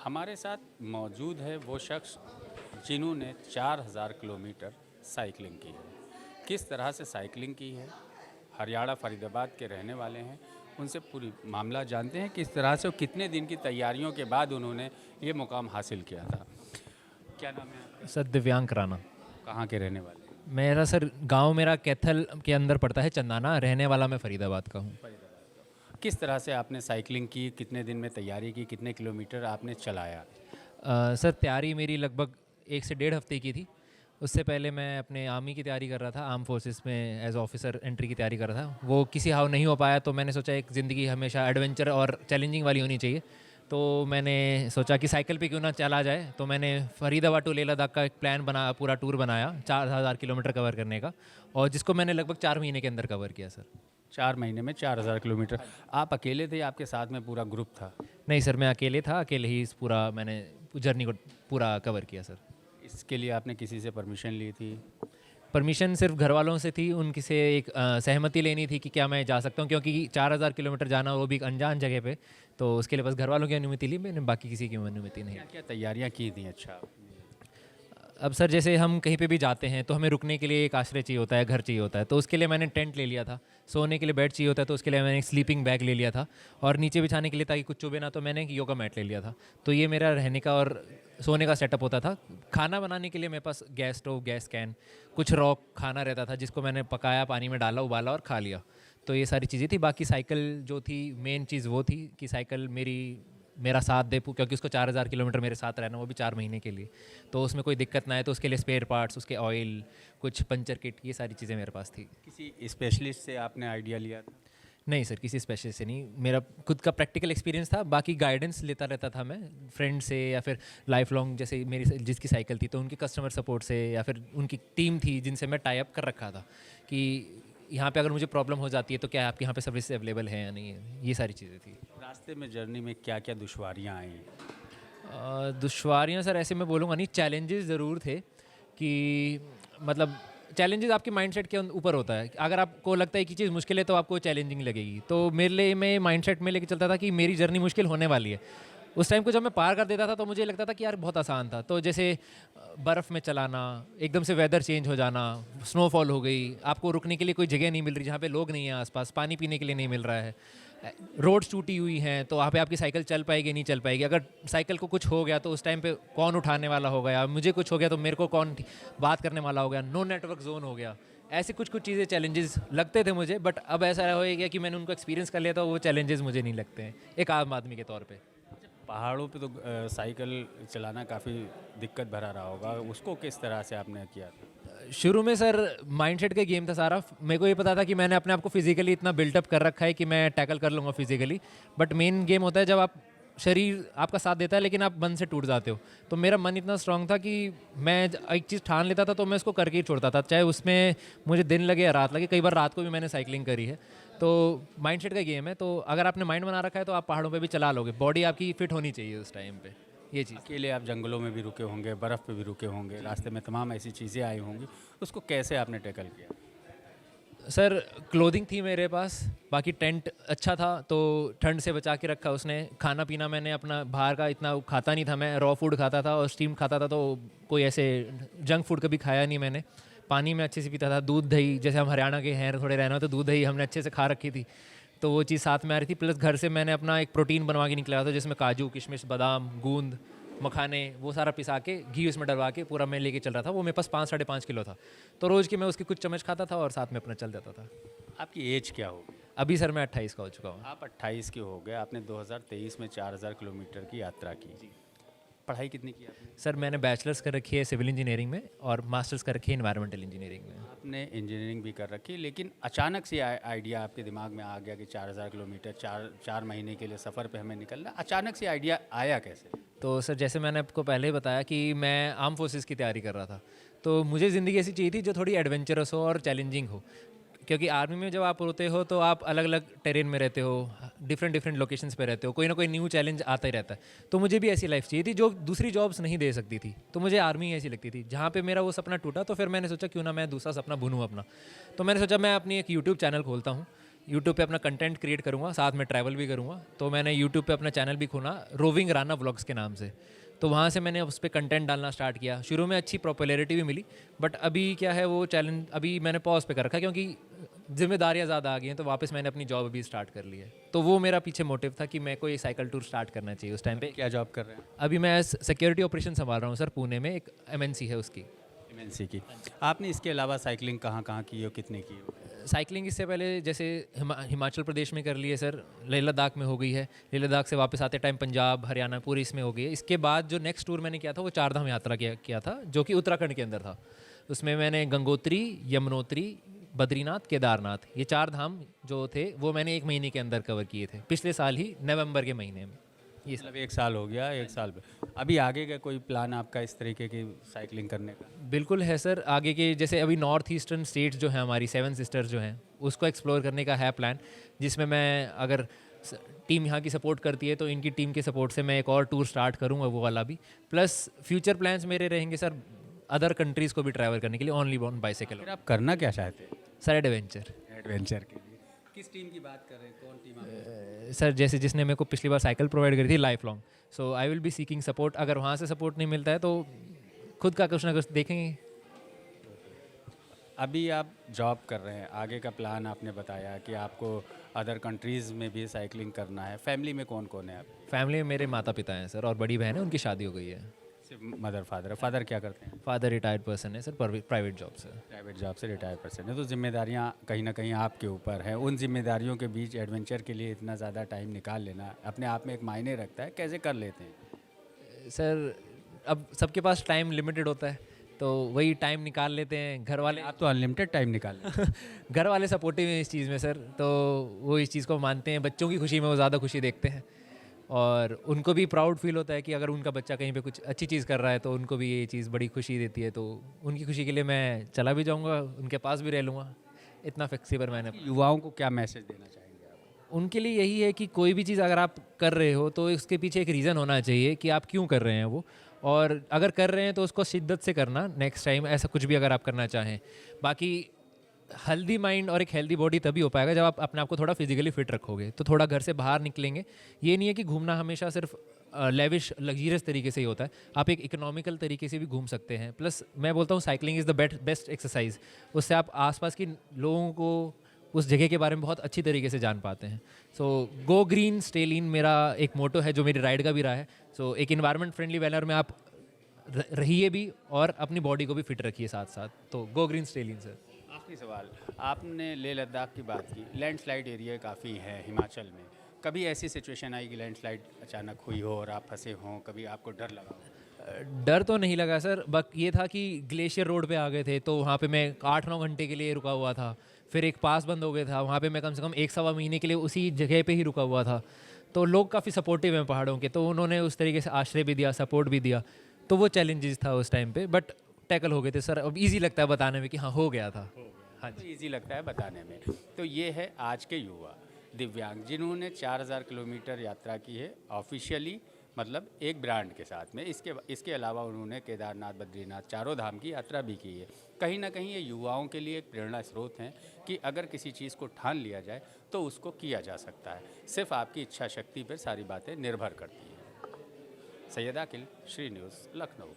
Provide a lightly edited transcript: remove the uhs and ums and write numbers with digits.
हमारे साथ मौजूद है वो शख्स जिन्होंने 4000 किलोमीटर साइकिलिंग की है। किस तरह से साइकिलिंग की है, हरियाणा फरीदाबाद के रहने वाले हैं। उनसे पूरी मामला जानते हैं किस तरह से और कितने दिन की तैयारियों के बाद उन्होंने ये मुकाम हासिल किया था। क्या नाम है आपका? सर दिव्यांग राणा। कहाँ के रहने वाले हैं? मेरा सर गांव मेरा कैथल के अंदर पड़ता है, चंदाना। रहने वाला मैं फरीदाबाद का हूँ। किस तरह से आपने साइकिलिंग की, कितने दिन में तैयारी की, कितने किलोमीटर आपने चलाया? सर तैयारी मेरी लगभग 1 से 1.5 हफ्ते की थी। उससे पहले मैं अपने आर्मी की तैयारी कर रहा था, आर्म फोर्सेस में एज ऑफिसर एंट्री की तैयारी कर रहा था। वो किसी हाव नहीं हो पाया, तो मैंने सोचा एक ज़िंदगी हमेशा एडवेंचर और चैलेंजिंग वाली होनी चाहिए। तो मैंने सोचा कि साइकिल पे क्यों ना चला जाए। तो मैंने फरीदाबाद टू लेह लद्दाख का एक प्लान बना, पूरा टूर बनाया 4000 किलोमीटर कवर करने का, और जिसको मैंने लगभग 4 महीने के अंदर कवर किया सर। 4 महीने में 4000 किलोमीटर। आप अकेले थे या आपके साथ में पूरा ग्रुप था? नहीं सर, मैं अकेले था, अकेले ही इस पूरा मैंने जर्नी को पूरा कवर किया सर। इसके लिए आपने किसी से परमिशन ली थी? परमिशन सिर्फ घर वालों से थी, उनकी से एक सहमति लेनी थी कि क्या मैं जा सकता हूँ, क्योंकि 4000 किलोमीटर जाना, वो भी एक अनजान जगह पे। तो उसके लिए बस घर वालों की अनुमति ली मैंने, बाकी किसी की अनुमति नहीं। क्या क्या तैयारियां की थी? अच्छा। अब सर जैसे हम कहीं पे भी जाते हैं तो हमें रुकने के लिए एक आश्रय चाहिए होता है, घर चाहिए होता है। तो उसके लिए मैंने टेंट ले लिया था। सोने के लिए बेड चाहिए होता है, तो उसके लिए मैंने एक स्लीपिंग बैग ले लिया था। और नीचे बिछाने के लिए, ताकि कुछ चुभे ना, तो मैंने एक योगा मैट ले लिया था। तो ये मेरा रहने का और सोने का सेटअप होता था। खाना बनाने के लिए मेरे पास गैस स्टोव, गैस कैन, कुछ रॉ खाना रहता था, जिसको मैंने पकाया, पानी में डाला, उबाला और खा लिया। तो ये सारी चीज़ें थी। बाकी साइकिल जो थी, मेन चीज़ वो थी कि साइकिल मेरा साथ दे, क्योंकि उसको 4000 किलोमीटर मेरे साथ रहना, वो भी 4 महीने के लिए। तो उसमें कोई दिक्कत ना आए, तो उसके लिए स्पेयर पार्ट्स, उसके ऑयल, कुछ पंचर किट, ये सारी चीज़ें मेरे पास थी। किसी स्पेशलिस्ट से आपने आइडिया लिया था? नहीं सर, किसी स्पेशलिस्ट से नहीं, मेरा खुद का प्रैक्टिकल एक्सपीरियंस था। बाकी गाइडेंस लेता रहता था मैं फ्रेंड से, या फिर लाइफ लॉन्ग, जैसे मेरी जिसकी साइकिल थी तो उनकी कस्टमर सपोर्ट से, या फिर उनकी टीम थी जिनसे मैं टाई अप कर रखा था कि यहाँ पे अगर मुझे प्रॉब्लम हो जाती है तो क्या आपके यहाँ पे सर्विस अवेलेबल है या नहीं है। ये सारी चीज़ें थी। रास्ते में जर्नी में क्या क्या दुश्वारियाँ आई? दुश्वारियाँ सर ऐसे मैं बोलूँगा नहीं, चैलेंजेस ज़रूर थे। कि मतलब चैलेंजेस आपके माइंडसेट के ऊपर होता है। अगर आपको लगता है कि चीज़ मुश्किल है तो आपको चैलेंजिंग लगेगी। तो मेरे लिए, मैं माइंडसेट में लेके चलता था कि मेरी जर्नी मुश्किल होने वाली है। उस टाइम को जब मैं पार कर देता था तो मुझे लगता था कि यार बहुत आसान था। तो जैसे बर्फ़ में चलाना, एकदम से वेदर चेंज हो जाना, स्नोफॉल हो गई, आपको रुकने के लिए कोई जगह नहीं मिल रही, जहाँ पे लोग नहीं हैं आसपास, पानी पीने के लिए नहीं मिल रहा है, रोड्स टूटी हुई हैं, तो वहाँ पे आपकी साइकिल चल पाएगी नहीं चल पाएगी। अगर साइकिल को कुछ हो गया तो उस टाइम पे कौन उठाने वाला हो गया, मुझे कुछ हो गया तो मेरे को कौन बात करने वाला हो गया, नो नेटवर्क जोन हो गया। ऐसे कुछ कुछ चीज़ें चैलेंजेस लगते थे मुझे, बट अब ऐसा हो गया कि मैंने उनको एक्सपीरियंस कर लिया, तो वो चैलेंजेस मुझे नहीं लगते हैं एक आम आदमी के तौर पे। पहाड़ों पे तो साइकिल चलाना काफ़ी दिक्कत भरा रहा होगा, उसको किस तरह से आपने किया? शुरू में सर माइंडसेट का गेम था सारा। मेरे को ये पता था कि मैंने अपने आप को फिजिकली इतना बिल्टअप कर रखा है कि मैं टैकल कर लूँगा फिजिकली। बट मेन गेम होता है जब आप, शरीर आपका साथ देता है लेकिन आप मन से टूट जाते हो। तो मेरा मन इतना स्ट्रांग था कि मैं एक चीज़ ठान लेता था तो मैं उसको करके ही छोड़ता था, चाहे उसमें मुझे दिन लगे या रात लगे। कई बार रात को भी मैंने साइकिलिंग करी है। तो माइंडसेट का गेम है। तो अगर आपने माइंड बना रखा है तो आप पहाड़ों पे भी चला लोगे। बॉडी आपकी फिट होनी चाहिए उस टाइम पे, ये चीज़। अकेले आप जंगलों में भी रुके होंगे, बर्फ़ पे भी रुके होंगे, रास्ते में तमाम ऐसी चीज़ें आई होंगी, उसको कैसे आपने टैकल किया? सर क्लोथिंग थी मेरे पास, बाकी टेंट अच्छा था तो ठंड से बचा के रखा उसने। खाना पीना मैंने अपना बाहर का इतना खाता नहीं था, मैं रॉ फूड खाता था और स्टीम खाता था। तो कोई ऐसे जंक फूड कभी खाया नहीं मैंने। पानी में अच्छे से पीता था, दूध दही, जैसे हम हरियाणा के हैं थोड़े रहना, तो दूध दही हमने अच्छे से खा रखी थी। तो वो चीज़ साथ में आ रही थी। प्लस घर से मैंने अपना एक प्रोटीन बनवा के निकला था, जिसमें काजू, किशमिश, बादाम, गूंद, मखाने, वो सारा पिसा के घी उसमें डलवा के पूरा मैं लेके चल रहा था। वो मेरे पास 5-5.5 किलो था। तो रोज़ की मैं उसकी कुछ चम्मच खाता था और साथ में अपना चल जाता था। आपकी एज क्या होगी? अभी सर मैं 28 का हो चुका हूँ। आप 28 के हो गए, आपने 2023 में 4000 किलोमीटर की यात्रा की। पढ़ाई कितनी की आपने? सर मैंने बैचलर्स कर रखी है सिविल इंजीनियरिंग में, और मास्टर्स कर रखी है इन्वायरमेंटल इंजीनियरिंग में। आपने इंजीनियरिंग भी कर रखी, लेकिन अचानक से आइडिया आपके दिमाग में आ गया कि 4000 किलोमीटर, चार महीने के लिए सफ़र पे हमें निकलना, अचानक से आइडिया आया कैसे? तो सर जैसे मैंने आपको पहले ही बताया कि मैं आर्म फोर्सेस की तैयारी कर रहा था। तो मुझे ज़िंदगी ऐसी चाहिए थी जो थोड़ी एडवेंचरस हो और चैलेंजिंग हो। क्योंकि आर्मी में जब आप होते हो तो आप अलग अलग टेरेन में रहते हो, डिफरेंट डिफरेंट लोकेशंस पे रहते हो, कोई ना कोई न्यू चैलेंज आता ही रहता है। तो मुझे भी ऐसी लाइफ चाहिए थी जो दूसरी जॉब्स नहीं दे सकती थी। तो मुझे आर्मी ऐसी लगती थी। जहाँ पे मेरा वो सपना टूटा, तो फिर मैंने सोचा क्यों ना मैं दूसरा सपना बुनूँ अपना। तो मैंने सोचा मैं अपनी एक यूट्यूब चैनल खोलता हूँ। यूट्यूब पे अपना कंटेंट क्रिएट करूँगा, साथ में ट्रैवल भी करूँगा। तो मैंने यूट्यूब पे अपना चैनल भी खोला रोविंग राना व्लॉग्स के नाम से। तो वहाँ से मैंने उस पे कंटेंट डालना स्टार्ट किया। शुरू में अच्छी पॉपुलैरिटी भी मिली, बट अभी क्या है वो चैलेंज अभी मैंने पॉज पे कर रखा है, क्योंकि जिम्मेदारियाँ ज़्यादा आ गई हैं। तो वापस मैंने अपनी जॉब अभी स्टार्ट कर ली है। तो वो मेरा पीछे मोटिव था कि मेरे को ये साइकिल टूर स्टार्ट करना चाहिए उस टाइम पे। क्या जॉब कर रहे हैं? अभी मैं सिक्योरिटी ऑपरेशन संभाल रहा हूँ सर, पुणे में एक एमएनसी है उसकी। एमएनसी की। आपने इसके अलावा साइकिलिंग कहाँ कहाँ की हो, कितने की हो? साइकिलिंग इससे पहले जैसे हिमाचल प्रदेश में कर ली है सर, लेह लद्दाख में हो गई है, लेह लद्दाख से वापस आते टाइम पंजाब हरियाणा पूरी इसमें हो गई है। इसके बाद जो नेक्स्ट टूर मैंने किया था वो चारधाम यात्रा किया था, जो कि उत्तराखंड के अंदर था। उसमें मैंने गंगोत्री, यमुनोत्री, बद्रीनाथ, केदारनाथ, ये 4 धाम जो थे वो मैंने 1 महीने के अंदर कवर किए थे, पिछले साल ही नवंबर के महीने में। ये मतलब 1 साल हो गया, 1 साल पे। अभी आगे का कोई प्लान आपका इस तरीके की साइकिलिंग करने का? बिल्कुल है सर। आगे के जैसे अभी नॉर्थ ईस्टर्न स्टेट्स जो हैं हमारी 7 सिस्टर्स जो हैं, उसको एक्सप्लोर करने का है प्लान, जिसमें मैं अगर टीम यहाँ की सपोर्ट करती है तो इनकी टीम के सपोर्ट से मैं एक और टूर स्टार्ट करूँगा, वो वाला भी। प्लस फ्यूचर प्लान्स मेरे रहेंगे सर अदर कंट्रीज़ को भी ट्रैवल करने के लिए, ओनली ऑन बाइसाइकिल। फिर आप करना क्या चाहते हैं सर एडवेंचर। एडवेंचर के लिए? किस टीम की बात कर रहे हैं, कौन टीम आप? सर जैसे जिसने मेरे को पिछली बार साइकिल प्रोवाइड करी थी life long, so I will be seeking support. अगर वहाँ से सपोर्ट नहीं मिलता है तो खुद का कुछ ना कुछ देखेंगे। अभी आप जॉब कर रहे हैं, आगे का प्लान आपने बताया कि आपको अदर कंट्रीज़ में भी साइकिलिंग करना है। फैमिली में कौन कौन है आप? फैमिली में मेरे माता पिता हैं सर, और बड़ी बहन है, उनकी शादी हो गई है। सिर्फ मदर फादर है? फादर क्या करते हैं? फादर रिटायर्ड पर्सन है सर, प्राइवेट जॉब से। प्राइवेट जॉब से रिटायर पर्सन है। तो जिम्मेदारियाँ कहीं ना कहीं आपके ऊपर हैं। उन जिम्मेदारियों के बीच एडवेंचर के लिए इतना ज़्यादा टाइम निकाल लेना अपने आप में एक मायने रखता है। कैसे कर लेते हैं? सर अब सबके पास टाइम लिमिटेड होता है, तो वही टाइम निकाल लेते हैं। घर वाले आप तो अनलिमिटेड टाइम निकाल लेते हैं। घर वाले सपोर्टिव हैं इस चीज़ में सर, तो वो इस चीज़ को मानते हैं। बच्चों की खुशी में वो ज़्यादा खुशी देखते हैं, और उनको भी प्राउड फील होता है कि अगर उनका बच्चा कहीं पे कुछ अच्छी चीज़ कर रहा है तो उनको भी ये चीज़ बड़ी खुशी देती है। तो उनकी खुशी के लिए मैं चला भी जाऊँगा, उनके पास भी रह लूँगा। इतना फ्लेक्सिबल मैंने। युवाओं को क्या मैसेज देना चाहेंगे आप? उनके लिए यही है कि कोई भी चीज़ अगर आप कर रहे हो तो उसके पीछे एक रीज़न होना चाहिए कि आप क्यों कर रहे हैं वो, और अगर कर रहे हैं तो उसको शिद्दत से करना नेक्स्ट टाइम, ऐसा कुछ भी अगर आप करना चाहें। बाकी हेल्दी माइंड और एक हेल्दी बॉडी तभी हो पाएगा जब आप अपने आप को थोड़ा फिजिकली फिट रखोगे, तो थोड़ा घर से बाहर निकलेंगे। ये नहीं है कि घूमना हमेशा सिर्फ लेविश लग्जरियस तरीके से ही होता है, आप एक इकोनॉमिकल तरीके से भी घूम सकते हैं। प्लस मैं बोलता हूँ cycling is the best exercise. उससे आप आसपास की लोगों को उस जगह के बारे में बहुत अच्छी तरीके से जान पाते हैं। सो गो ग्रीन स्टे लीन मेरा एक मोटो है, जो मेरी राइड का भी रहा है। सो एक इन्वायरमेंट फ्रेंडली मैनर में आप रहिए भी और अपनी बॉडी को भी फिट रखिए साथ साथ। तो गो ग्रीन स्टे लीन सर। आखिरी सवाल, आपने लेह लद्दाख की बात की, लैंडस्लाइड एरिया काफ़ी है हिमाचल में। कभी ऐसी सिचुएशन आई कि लैंडस्लाइड अचानक हुई हो और आप फंसे हों, कभी आपको डर लगा हो? डर तो नहीं लगा सर, बस ये था कि ग्लेशियर रोड पे आ गए थे, तो वहाँ पे मैं 8-9 घंटे के लिए रुका हुआ था। फिर एक पास बंद हो गया था, वहाँ पे मैं कम से कम 1-1.25 महीने के लिए उसी जगह पे ही रुका हुआ था। तो लोग काफ़ी सपोर्टिव हैं पहाड़ों के, तो उन्होंने उस तरीके से आश्रय भी दिया, सपोर्ट भी दिया। तो वो चैलेंजेस था उस टाइम पे, बट टैकल हो गए थे सर। अब ईजी लगता है बताने में कि हाँ हो गया था। हाँ तो ईजी लगता है बताने में। तो ये है आज के युवा दिव्यांग जिन्होंने 4000 किलोमीटर यात्रा की है ऑफिशियली, मतलब एक ब्रांड के साथ में। इसके अलावा उन्होंने केदारनाथ, बद्रीनाथ, चारों धाम की यात्रा भी की है। कहीं ना कहीं ये युवाओं के लिए एक प्रेरणा स्रोत हैं कि अगर किसी चीज़ को ठान लिया जाए तो उसको किया जा सकता है। सिर्फ आपकी इच्छा शक्ति पर सारी बातें निर्भर करती हैं। सैयद आकिल, श्री न्यूज़, लखनऊ।